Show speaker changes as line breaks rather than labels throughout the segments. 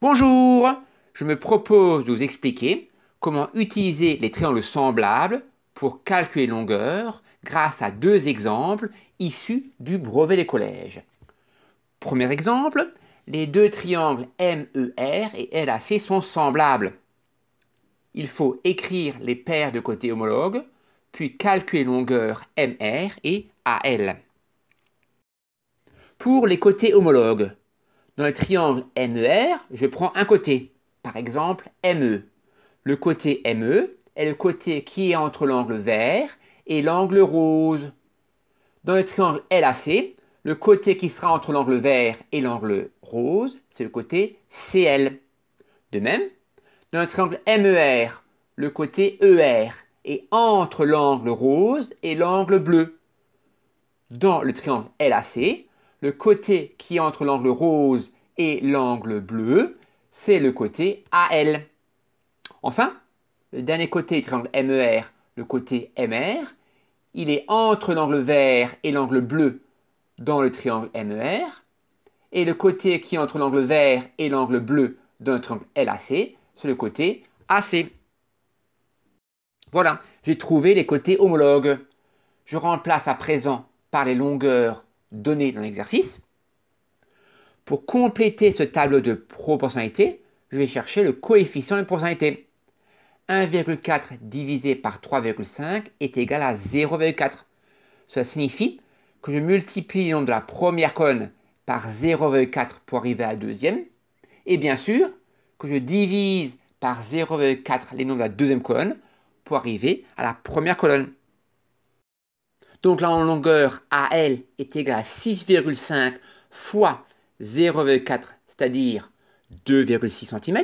Bonjour, je me propose de vous expliquer comment utiliser les triangles semblables pour calculer longueur grâce à deux exemples issus du brevet des collèges. Premier exemple, les deux triangles MER et LAC sont semblables. Il faut écrire les paires de côtés homologues, puis calculer longueur MR et AL. Pour les côtés homologues, dans le triangle MER, je prends un côté, par exemple ME. Le côté ME est le côté qui est entre l'angle vert et l'angle rose. Dans le triangle LAC, le côté qui sera entre l'angle vert et l'angle rose, c'est le côté CL. De même, dans le triangle MER, le côté ER est entre l'angle rose et l'angle bleu. Dans le triangle LAC, le côté qui est entre l'angle rose et l'angle bleu, c'est le côté AL. Enfin, le dernier côté du triangle MER, le côté MR, il est entre l'angle vert et l'angle bleu dans le triangle MER, et le côté qui est entre l'angle vert et l'angle bleu dans le triangle LAC, c'est le côté AC. Voilà, j'ai trouvé les côtés homologues. Je remplace à présent par les longueurs données dans l'exercice. Pour compléter ce tableau de proportionnalité, je vais chercher le coefficient de proportionnalité. 1,4 divisé par 3,5 est égal à 0,4. Cela signifie que je multiplie les nombres de la première colonne par 0,4 pour arriver à la deuxième. Et bien sûr, que je divise par 0,4 les nombres de la deuxième colonne pour arriver à la première colonne. Donc la longueur AL est égale à 6,5 fois 0,4, c'est-à-dire 2,6 cm.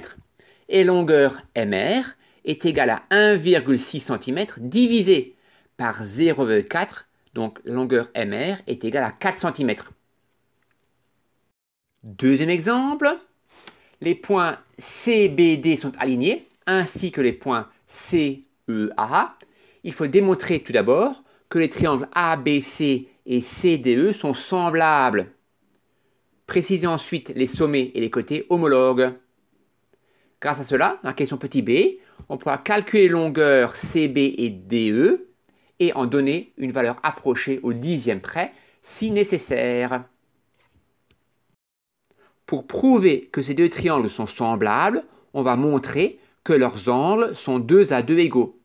Et longueur MR est égale à 1,6 cm divisé par 0,4. Donc la longueur MR est égale à 4 cm. Deuxième exemple, les points CBD sont alignés, ainsi que les points CEA. Il faut démontrer tout d'abord que les triangles ABC et CDE sont semblables. Précisez ensuite les sommets et les côtés homologues. Grâce à cela, dans la question petit b, on pourra calculer les longueurs CB et DE et en donner une valeur approchée au dixième près si nécessaire. Pour prouver que ces deux triangles sont semblables, on va montrer que leurs angles sont 2 à 2 égaux.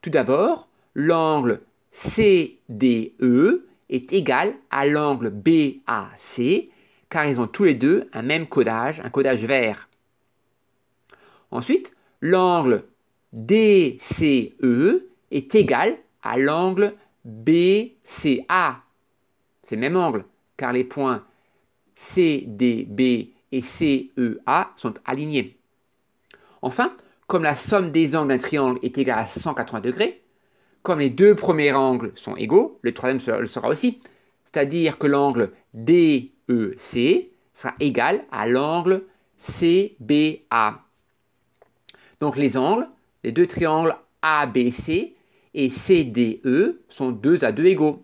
Tout d'abord, l'angle CDE est égal à l'angle BAC, car ils ont tous les deux un même codage, un codage vert. Ensuite, l'angle DCE est égal à l'angle BCA. C'est le même angle, car les points CDB et CEA sont alignés. Enfin, comme la somme des angles d'un triangle est égale à 180 degrés, comme les deux premiers angles sont égaux, le troisième le sera aussi. C'est-à-dire que l'angle DEC sera égal à l'angle CBA. Donc les angles, les deux triangles ABC et CDE sont 2 à 2 égaux.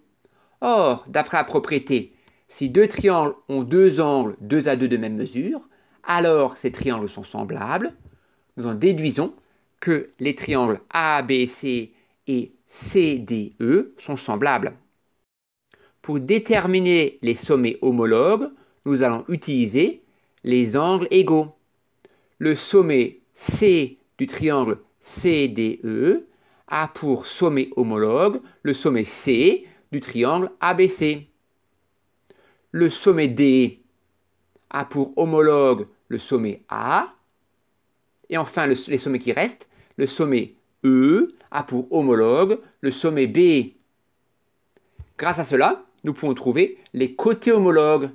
Or, d'après la propriété, si deux triangles ont deux angles 2 à 2 de même mesure, alors ces triangles sont semblables. Nous en déduisons que les triangles ABC et CDE sont semblables. Pour déterminer les sommets homologues, nous allons utiliser les angles égaux. Le sommet C du triangle CDE a pour sommet homologue le sommet C du triangle ABC. Le sommet D a pour homologue le sommet A. Et enfin, les sommets qui restent, le sommet E a pour homologue le sommet B. Grâce à cela, nous pouvons trouver les côtés homologues,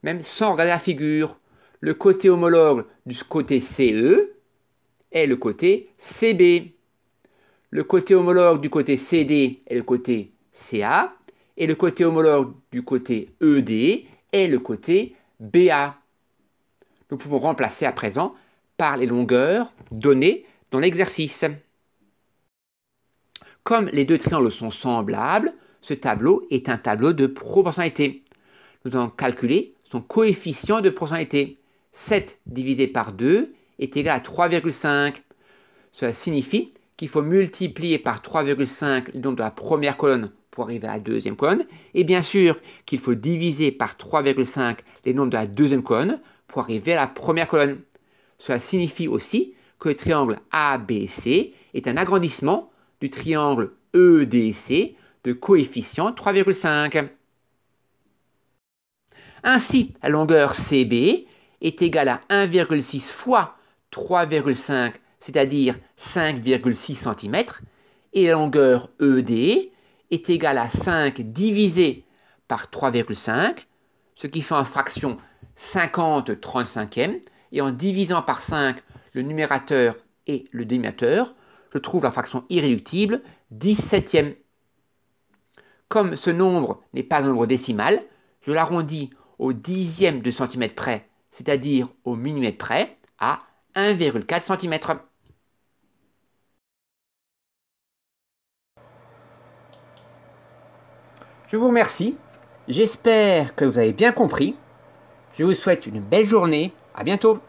même sans regarder la figure. Le côté homologue du côté CE est le côté CB. Le côté homologue du côté CD est le côté CA. Et le côté homologue du côté ED est le côté BA. Nous pouvons remplacer à présent par les longueurs données dans l'exercice. Comme les deux triangles sont semblables, ce tableau est un tableau de proportionnalité. Nous allons calculer son coefficient de proportionnalité. 7 divisé par 2 est égal à 3,5. Cela signifie qu'il faut multiplier par 3,5 le nombre de la première colonne pour arriver à la deuxième colonne. Et bien sûr qu'il faut diviser par 3,5 les nombres de la deuxième colonne pour arriver à la première colonne. Cela signifie aussi que le triangle ABC est un agrandissement du triangle EDC de coefficient 3,5. Ainsi, la longueur CB est égale à 1,6 fois 3,5, c'est-à-dire 5,6 cm, et la longueur ED est égale à 5 divisé par 3,5, ce qui fait en fraction 50/35e, et en divisant par 5 le numérateur et le dénominateur, je trouve la fraction irréductible 17e. Comme ce nombre n'est pas un nombre décimal, je l'arrondis au dixième de centimètre près, c'est-à-dire au millimètre près, à 1,4 cm. Je vous remercie. J'espère que vous avez bien compris. Je vous souhaite une belle journée. À bientôt.